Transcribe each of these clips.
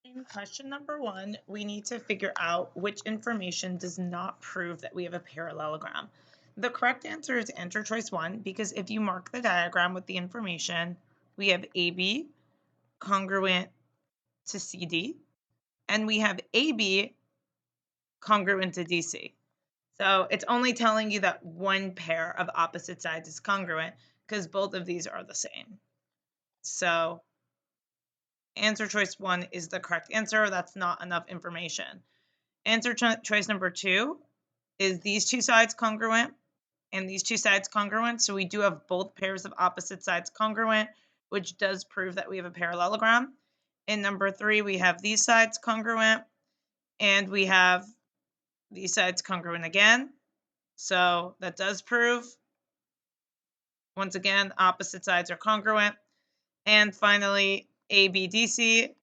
In question number 1, we need to figure out which information does not prove that we have a parallelogram. The correct answer is answer choice 1 because if you mark the diagram with the information, we have AB congruent to CD, and we have AB congruent to DC. So it's only telling you that one pair of opposite sides is congruent because both of these are the same. So answer choice 1 is the correct answer. That's not enough information. Answer choice number 2 is these two sides congruent and these two sides congruent. So we do have both pairs of opposite sides congruent, which does prove that we have a parallelogram. In number 3, we have these sides congruent and we have these sides congruent again. So that does prove, once again, opposite sides are congruent. And finally, ABDC,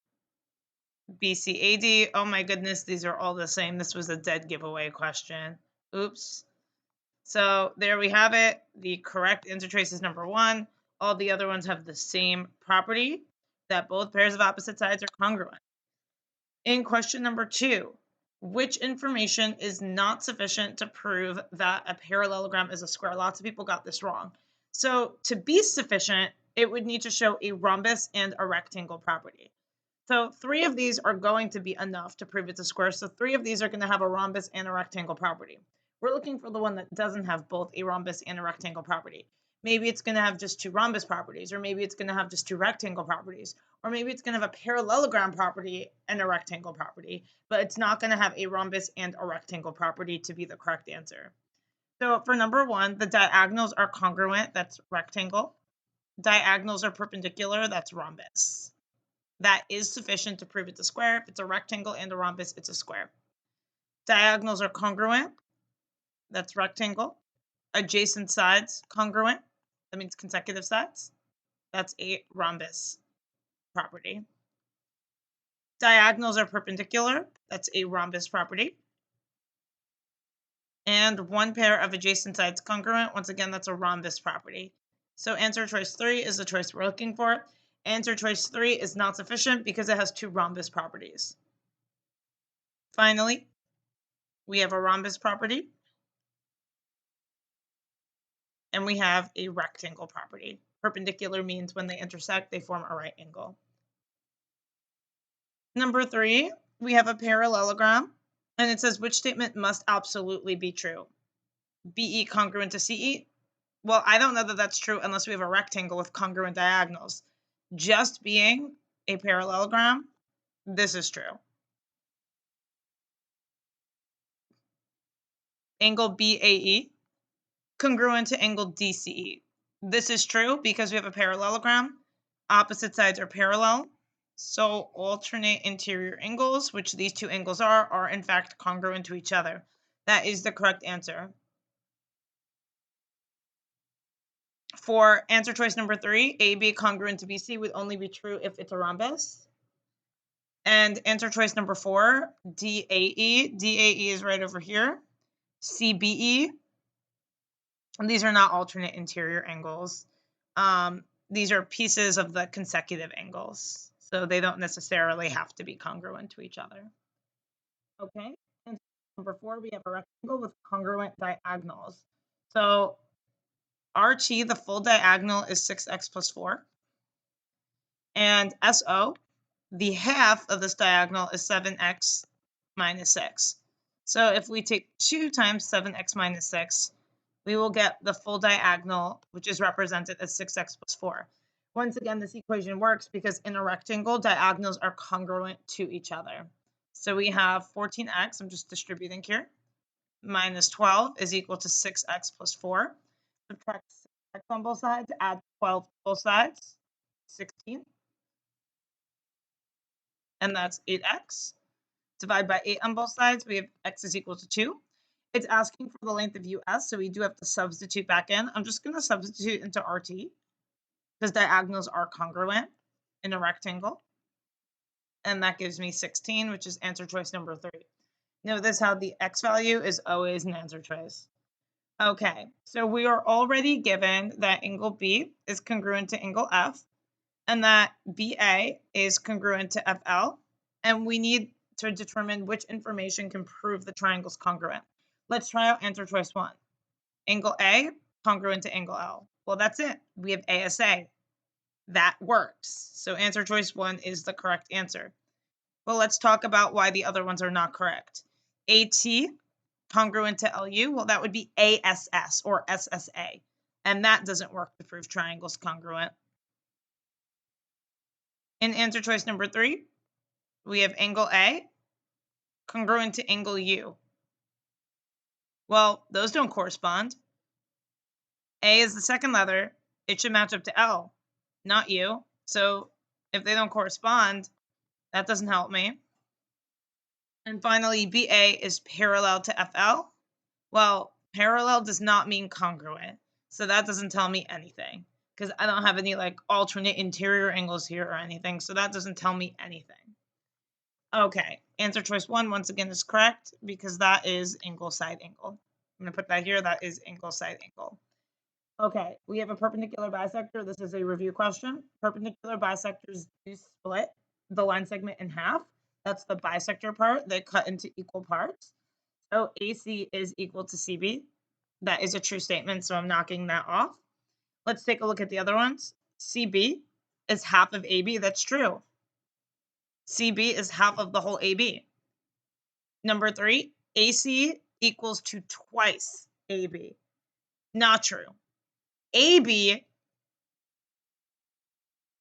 BCAD. Oh my goodness, these are all the same. This was a dead giveaway question. Oops. So there we have it. The correct answer choice is number 1. All the other ones have the same property, that both pairs of opposite sides are congruent. In question number 2, which information is not sufficient to prove that a parallelogram is a square? Lots of people got this wrong. So to be sufficient, it would need to show a rhombus and a rectangle property. So 3 of these are going to be enough to prove it's a square. So 3 of these are going to have a rhombus and a rectangle property. We're looking for the one that doesn't have both a rhombus and a rectangle property. Maybe it's going to have just 2 rhombus properties, or maybe it's going to have just 2 rectangle properties, or maybe it's going to have a parallelogram property and a rectangle property, but it's not going to have a rhombus and a rectangle property to be the correct answer. So for number 1, the diagonals are congruent, that's rectangle. Diagonals are perpendicular, that's rhombus. That is sufficient to prove it's a square. If it's a rectangle and a rhombus, it's a square. Diagonals are congruent, that's rectangle. Adjacent sides, congruent, that means consecutive sides. That's a rhombus property. Diagonals are perpendicular, that's a rhombus property. And one pair of adjacent sides congruent, once again, that's a rhombus property. So answer choice 3 is the choice we're looking for. Answer choice 3 is not sufficient because it has 2 rhombus properties. Finally, we have a rhombus property, and we have a rectangle property. Perpendicular means when they intersect, they form a right angle. Number 3, we have a parallelogram, and it says which statement must absolutely be true? BE congruent to CE? Well, I don't know that that's true unless we have a rectangle with congruent diagonals. Just being a parallelogram, this is true. Angle BAE congruent to angle DCE. This is true because we have a parallelogram. Opposite sides are parallel. So alternate interior angles, which these 2 angles are in fact congruent to each other. That is the correct answer. For answer choice number 3, AB congruent to BC would only be true if it's a rhombus. And answer choice number 4, DAE. DAE is right over here. CBE. And these are not alternate interior angles. These are pieces of the consecutive angles. So they don't necessarily have to be congruent to each other. Okay. And number 4, we have a rectangle with congruent diagonals. So RT, the full diagonal is 6x plus 4. And SO, the half of this diagonal is 7x minus 6. So if we take 2 times 7x minus 6, we will get the full diagonal, which is represented as 6x plus 4. Once again, this equation works because in a rectangle, diagonals are congruent to each other. So we have 14x, I'm just distributing here, minus 12 is equal to 6x plus 4. Subtract 6x on both sides, add 12 to both sides, 16. And that's 8x. Divide by 8 on both sides, we have x is equal to 2. It's asking for the length of US, so we do have to substitute back in. I'm just going to substitute into RT because diagonals are congruent in a rectangle. And that gives me 16, which is answer choice number 3. Notice how the x value is always an answer choice. Okay, so we are already given that angle B is congruent to angle F, and that BA is congruent to FL, and we need to determine which information can prove the triangle's congruent. Let's try out answer choice 1. Angle A congruent to angle L. Well, that's it. We have ASA. That works. So answer choice 1 is the correct answer. Well, let's talk about why the other ones are not correct. AT congruent to LU, well, that would be ASS or SSA. And that doesn't work to prove triangles congruent. In answer choice number 3, we have angle A congruent to angle U. Well, those don't correspond. A is the second letter. It should match up to L, not U. So if they don't correspond, that doesn't help me. And finally, BA is parallel to FL. Well, parallel does not mean congruent. So that doesn't tell me anything because I don't have any like alternate interior angles here or anything. So that doesn't tell me anything. Okay, answer choice 1 once again is correct because that is angle side angle. I'm going to put that here. That is angle side angle. Okay, we have a perpendicular bisector. This is a review question. Perpendicular bisectors do split the line segment in half. That's the bisector part. They cut into equal parts. So AC is equal to CB. That is a true statement, so I'm knocking that off. Let's take a look at the other ones. CB is half of AB. That's true. CB is half of the whole AB. Number 3, AC equals to twice AB. Not true. AB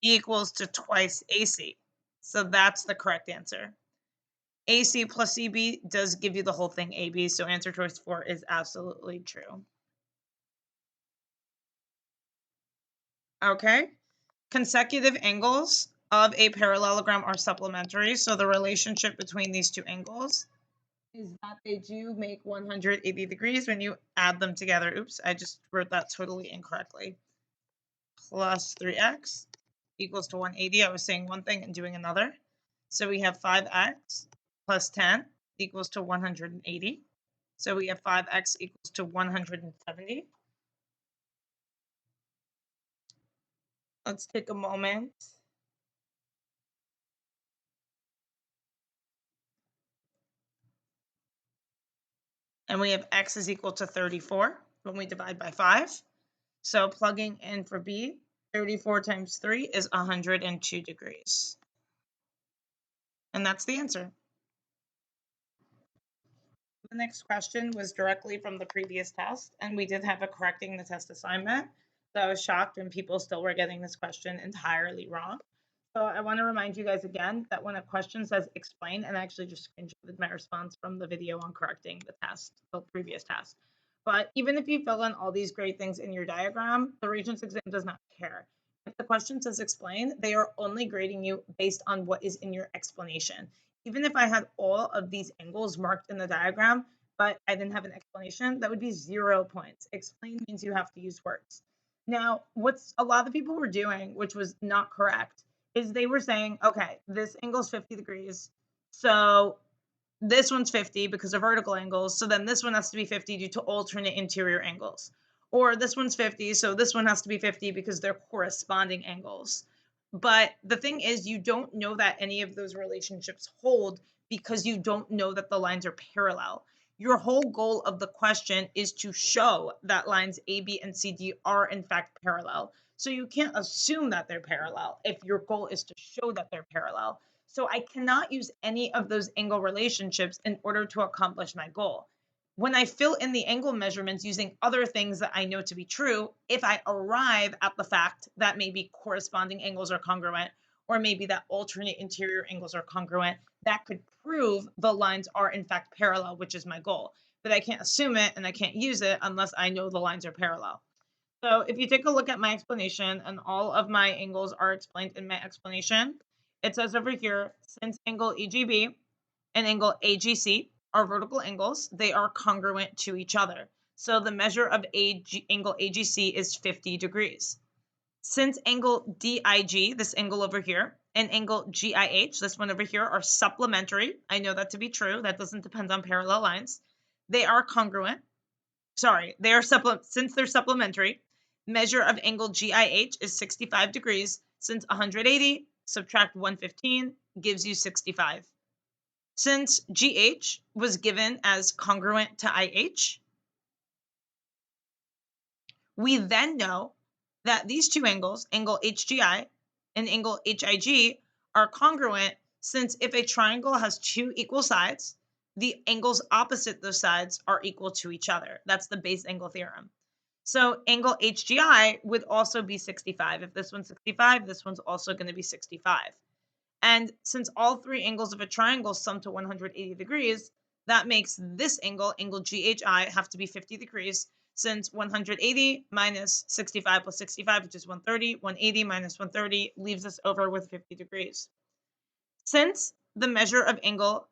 equals to twice AC. So that's the correct answer. AC plus CB does give you the whole thing AB, so answer choice 4 is absolutely true. Okay. Consecutive angles of a parallelogram are supplementary, so the relationship between these two angles is that they do make 180 degrees when you add them together. Oops, I just wrote that totally incorrectly. Plus 3x equals to 180. I was saying one thing and doing another. So we have 5x plus 10 equals to 180. So we have 5x equals to 170. Let's take a moment. And we have x is equal to 34 when we divide by 5. So plugging in for B, 34 times 3 is 102 degrees. And that's the answer. The next question was directly from the previous test, and we did have a correcting the test assignment. So I was shocked when people still were getting this question entirely wrong. So I want to remind you guys again that when a question says explain, and I actually just screenshotted my response from the video on correcting the test, the previous test. But even if you fill in all these great things in your diagram, the Regents exam does not care. If the question says explain, they are only grading you based on what is in your explanation. Even if I had all of these angles marked in the diagram, but I didn't have an explanation, that would be 0 points. Explain means you have to use words. Now, what's a lot of people were doing, which was not correct, is they were saying, okay, this angle is 50 degrees. So this one's 50 because of vertical angles. So then this one has to be 50 due to alternate interior angles. Or this one's 50, so this one has to be 50 because they're corresponding angles. But the thing is, you don't know that any of those relationships hold because you don't know that the lines are parallel. Your whole goal of the question is to show that lines AB and CD are in fact parallel. So you can't assume that they're parallel if your goal is to show that they're parallel. So I cannot use any of those angle relationships in order to accomplish my goal. When I fill in the angle measurements using other things that I know to be true, if I arrive at the fact that maybe corresponding angles are congruent, or maybe that alternate interior angles are congruent, that could prove the lines are in fact parallel, which is my goal. But I can't assume it and I can't use it unless I know the lines are parallel. So if you take a look at my explanation, and all of my angles are explained in my explanation, it says over here, since angle EGB and angle AGC are vertical angles, they are congruent to each other. So the measure of angle AGC is 50 degrees. Since angle DIG, this angle over here, and angle GIH, this one over here, are supplementary, I know that to be true. That doesn't depend on parallel lines. They are congruent. Sorry, they are since they're supplementary, measure of angle GIH is 65 degrees. Since 180, subtract 115 gives you 65. Since GH was given as congruent to IH, we then know that these two angles, angle HGI and angle HIG, are congruent, since if a triangle has two equal sides, the angles opposite those sides are equal to each other. That's the base angle theorem. So angle HGI would also be 65. If this one's 65, this one's also going to be 65. And since all three angles of a triangle sum to 180 degrees, that makes this angle, angle GHI, have to be 50 degrees, since 180 minus 65 plus 65, which is 130, 180 minus 130 leaves us over with 50 degrees. Since the measure of angle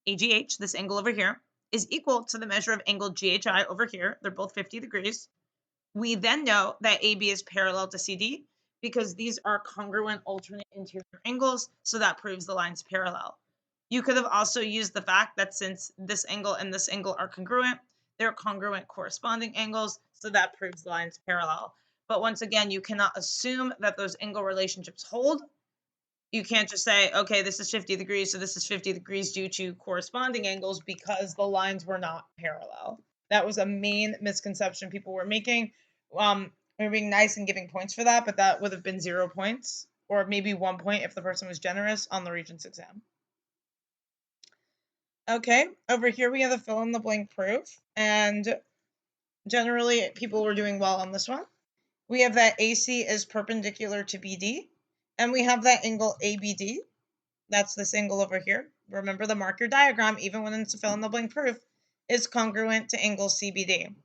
AGH, this angle over here, is equal to the measure of angle GHI over here, they're both 50 degrees, we then know that AB is parallel to CD because these are congruent alternate interior angles, so that proves the line's parallel. You could have also used the fact that since this angle and this angle are congruent, they're congruent corresponding angles, so that proves the line's parallel. But once again, you cannot assume that those angle relationships hold. You can't just say, okay, this is 50 degrees, so this is 50 degrees due to corresponding angles, because the lines were not parallel. That was a main misconception people were making. We were being nice and giving points for that, but that would have been 0 points, or maybe 1 point if the person was generous on the Regents exam. Okay, over here we have the fill in the blank proof, and generally people were doing well on this one. We have that AC is perpendicular to BD, and we have that angle ABD. That's this angle over here. Remember, the mark your diagram, even when it's a fill in the blank proof, is congruent to angle CBD.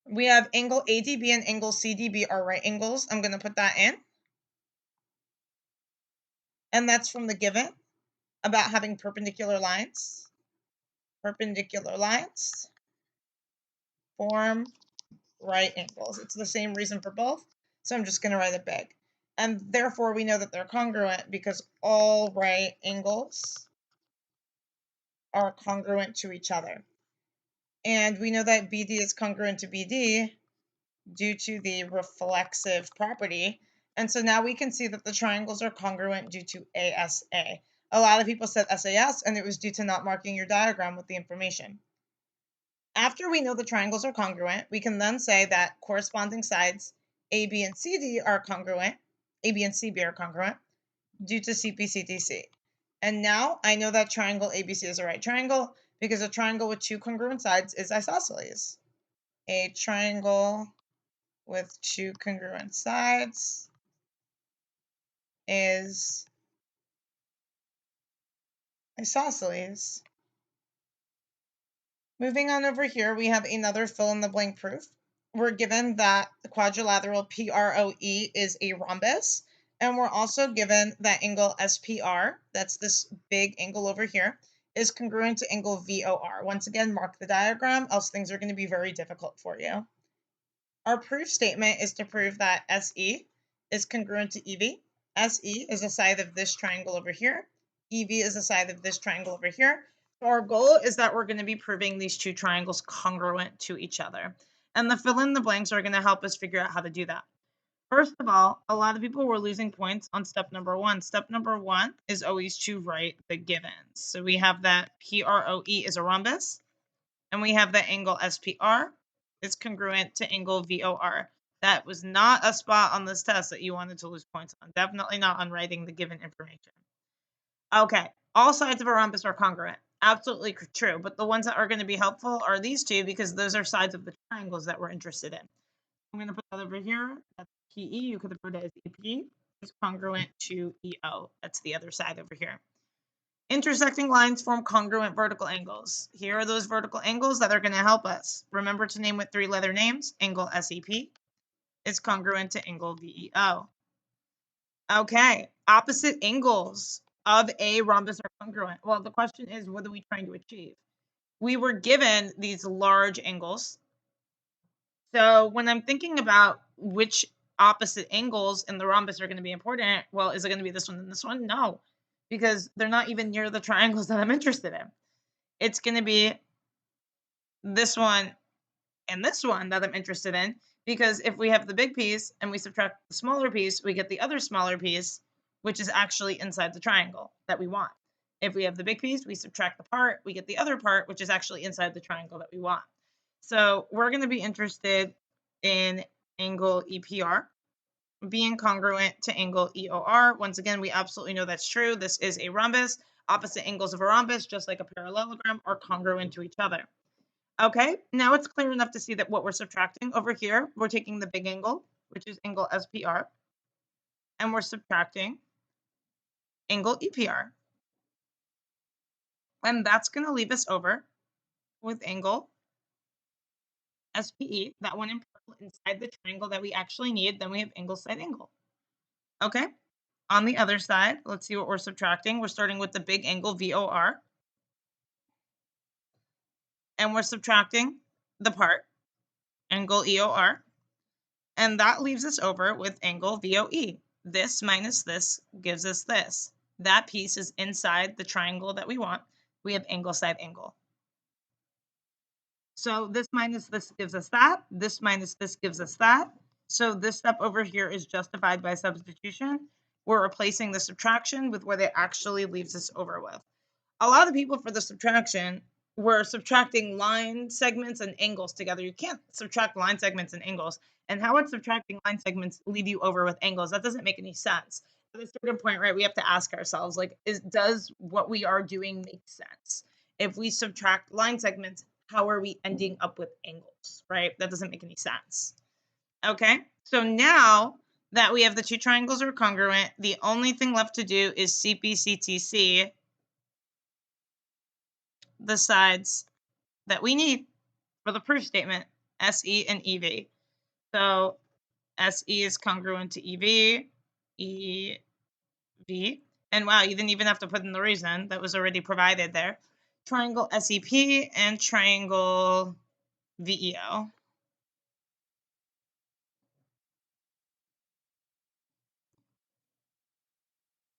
We have angle ADB and angle CDB are right angles. I'm going to put that in. And that's from the given about having perpendicular lines. Perpendicular lines form right angles. It's the same reason for both, so I'm just going to write it big. And therefore, we know that they're congruent because all right angles are congruent to each other. And we know that BD is congruent to BD due to the reflexive property. And so now we can see that the triangles are congruent due to ASA. A lot of people said SAS, and it was due to not marking your diagram with the information. After we know the triangles are congruent, we can then say that corresponding sides AB and CD are congruent, AB and CB are congruent due to CPCDC. And now I know that triangle ABC is a right triangle because a triangle with two congruent sides is isosceles. A triangle with two congruent sides is isosceles. Moving on over here, we have another fill in the blank proof. We're given that the quadrilateral PROE is a rhombus, and we're also given that angle SPR, that's this big angle over here, is congruent to angle VOR. Once again, mark the diagram, else things are going to be very difficult for you. Our proof statement is to prove that SE is congruent to EV. SE is the side of this triangle over here. EV is the side of this triangle over here. So our goal is that we're going to be proving these two triangles congruent to each other. And the fill in the blanks are going to help us figure out how to do that. First of all, a lot of people were losing points on step number 1. Step number 1 is always to write the givens. So we have that PROE is a rhombus, and we have that angle SPR is congruent to angle VOR. That was not a spot on this test that you wanted to lose points on. Definitely not on writing the given information. Okay, all sides of a rhombus are congruent. Absolutely true, but the ones that are going to be helpful are these two because those are sides of the triangles that we're interested in. I'm going to put that over here. That's PE. You could have put it as EP. Is congruent to EO. That's the other side over here. Intersecting lines form congruent vertical angles. Here are those vertical angles that are going to help us. Remember to name with 3-letter names. Angle SEP is congruent to angle VEO. Okay, opposite angles of a rhombus are congruent. Well, the question is, what are we trying to achieve? We were given these large angles. So when I'm thinking about which opposite angles in the rhombus are going to be important, well, is it going to be this one and this one? No, because they're not even near the triangles that I'm interested in. It's going to be this one and this one that I'm interested in, because if we have the big piece and we subtract the smaller piece, we get the other smaller piece, which is actually inside the triangle that we want. If we have the big piece, we subtract the part, we get the other part, which is actually inside the triangle that we want. So we're going to be interested in angle EPR being congruent to angle EOR. Once again, we absolutely know that's true. This is a rhombus. Opposite angles of a rhombus, just like a parallelogram, are congruent to each other. Okay, now it's clear enough to see that what we're subtracting over here, we're taking the big angle, which is angle SPR, and we're subtracting angle EPR. And that's going to leave us over with angle SPE, that one in purple inside the triangle that we actually need. Then we have angle side angle. Okay, on the other side, let's see what we're subtracting. We're starting with the big angle VOR, and we're subtracting the part, angle EOR, and that leaves us over with angle VOE. This minus this gives us this. That piece is inside the triangle that we want. We have angle side angle. So this minus this gives us that. This minus this gives us that. So this step over here is justified by substitution. We're replacing the subtraction with what it actually leaves us over with. A lot of people for the subtraction were subtracting line segments and angles together. You can't subtract line segments and angles. And how would subtracting line segments leave you over with angles? That doesn't make any sense. At a certain point, right, we have to ask ourselves, like, does what we are doing make sense? If we subtract line segments, how are we ending up with angles, right? That doesn't make any sense. Okay, so now that we have the two triangles are congruent, the only thing left to do is CP/CTC the sides that we need for the proof statement, SE and EV. So SE is congruent to EV, EV, and wow, you didn't even have to put in the reason. That was already provided there. Triangle SEP and triangle VEO.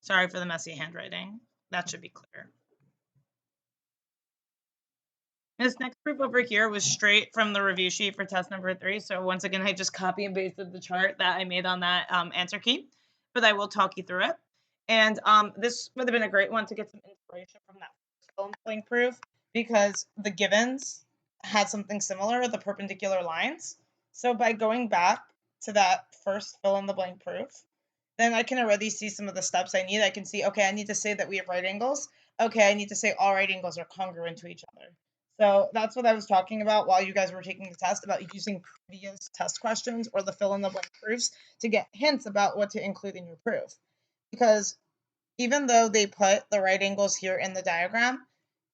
Sorry for the messy handwriting. That should be clear. This next proof over here was straight from the review sheet for test number 3. So once again, I just copy and pasted the chart that I made on that answer key, but I will talk you through it. And this would have been a great one to get some inspiration from that fill in the blank proof, because the givens had something similar, the perpendicular lines. So by going back to that first fill in the blank proof, then I can already see some of the steps I need. I can see, okay, I need to say that we have right angles. Okay, I need to say all right angles are congruent to each other. So that's what I was talking about while you guys were taking the test, about using previous test questions or the fill in the blank proofs to get hints about what to include in your proof. Because even though they put the right angles here in the diagram,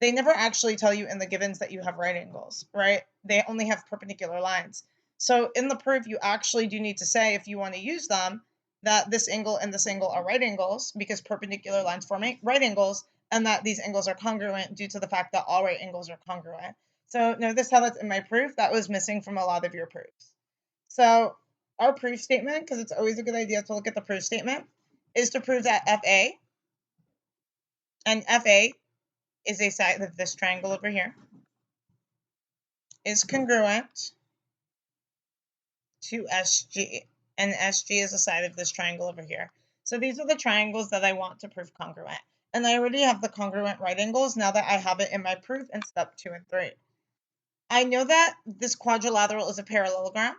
they never actually tell you in the givens that you have right angles, right? They only have perpendicular lines. So in the proof, you actually do need to say, if you want to use them, that this angle and this angle are right angles because perpendicular lines form right angles, and that these angles are congruent due to the fact that all right angles are congruent. So notice how that's in my proof. That was missing from a lot of your proofs. So our proof statement, because it's always a good idea to look at the proof statement, is to prove that FA, and FA is a side of this triangle over here, is congruent to SG, and SG is a side of this triangle over here. So these are the triangles that I want to prove congruent. And I already have the congruent right angles now that I have it in my proof in step 2 and 3. I know that this quadrilateral is a parallelogram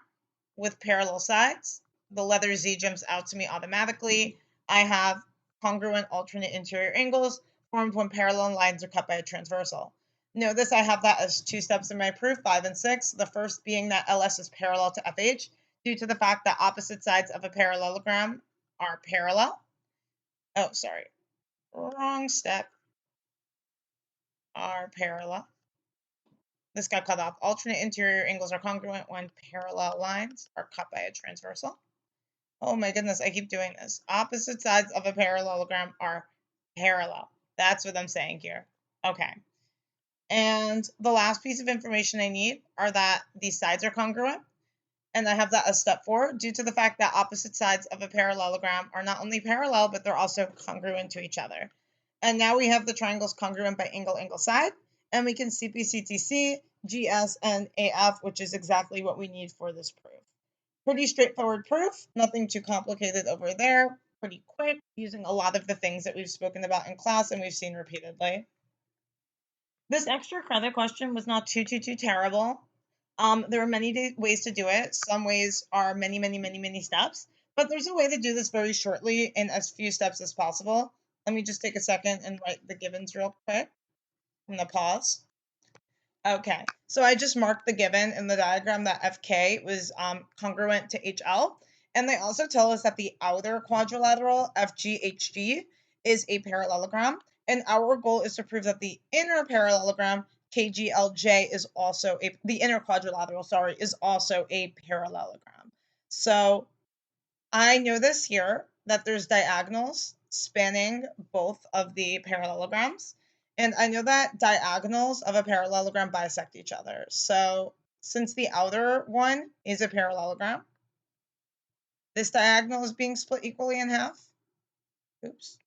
with parallel sides. The letter Z jumps out to me automatically. I have congruent alternate interior angles formed when parallel lines are cut by a transversal. Notice I have that as 2 steps in my proof, 5 and 6. The first being that LS is parallel to FH due to the fact that opposite sides of a parallelogram are parallel. Oh, sorry. Wrong step. Are parallel. This got cut off. Alternate interior angles are congruent when parallel lines are cut by a transversal. Oh my goodness, I keep doing this. Opposite sides of a parallelogram are parallel. That's what I'm saying here. Okay. And the last piece of information I need are that these sides are congruent. And I have that as step 4 due to the fact that opposite sides of a parallelogram are not only parallel, but they're also congruent to each other. And now we have the triangles congruent by angle, angle, side. And we can CP/CTC, GS, and AF, which is exactly what we need for this proof. Pretty straightforward proof, nothing too complicated over there. pretty quick using a lot of the things that we've spoken about in class and we've seen repeatedly. This extra credit question was not too terrible. There are many ways to do it. Some ways are many steps, but there's a way to do this very shortly in as few steps as possible. Let me just take a second and write the givens real quick. I'm gonna pause. Okay, so I just marked the given in the diagram that FK was congruent to HL. And they also tell us that the outer quadrilateral FGHG is a parallelogram. And our goal is to prove that the inner parallelogram KGLJ is also the inner quadrilateral, sorry, is also a parallelogram. So I know this here, that there's diagonals spanning both of the parallelograms. And I know that diagonals of a parallelogram bisect each other. So since the outer one is a parallelogram, this diagonal is being split equally in half. Oops.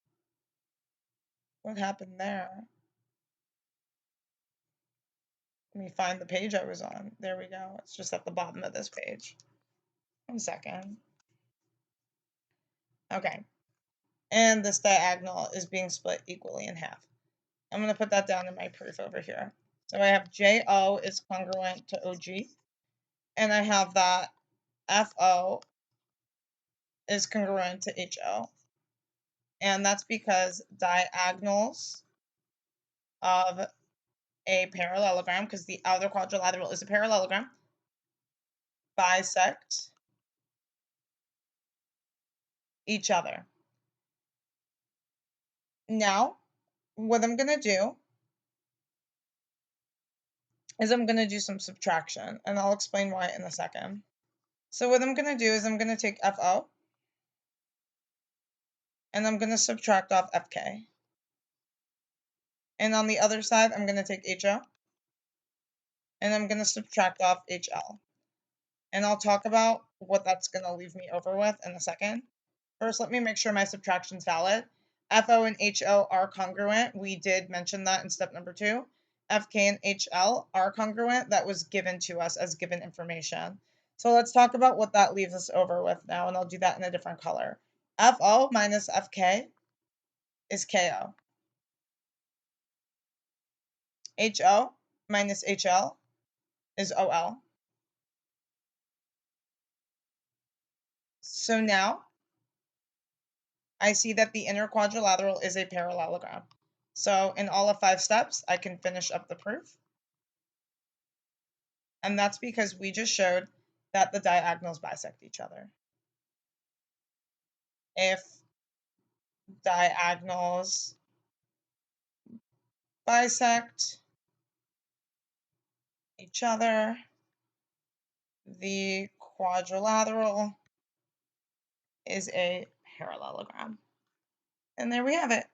What happened there? Let me find the page I was on. There we go. It's just at the bottom of this page. 1 second. Okay. And this diagonal is being split equally in half. I'm going to put that down in my proof over here. So I have JO is congruent to OG, and I have that FO is congruent to HO. And that's because diagonals of a parallelogram, because the outer quadrilateral is a parallelogram, bisect each other. Now, what I'm going to do is I'm going to do some subtraction, and I'll explain why in a second. So what I'm going to do is I'm going to take FO, and I'm going to subtract off FK. And on the other side, I'm going to take HO, and I'm going to subtract off HL. And I'll talk about what that's going to leave me over with in a second. First, let me make sure my subtraction's valid. FO and HO are congruent. We did mention that in step number 2. FK and HL are congruent. That was given to us as given information. So let's talk about what that leaves us over with now, and I'll do that in a different color. FO minus FK is KO. HO minus HL is OL. So now I see that the inner quadrilateral is a parallelogram. So in all of 5 steps, I can finish up the proof. And that's because we just showed that the diagonals bisect each other. If diagonals bisect each other, the quadrilateral is a parallelogram. And there we have it.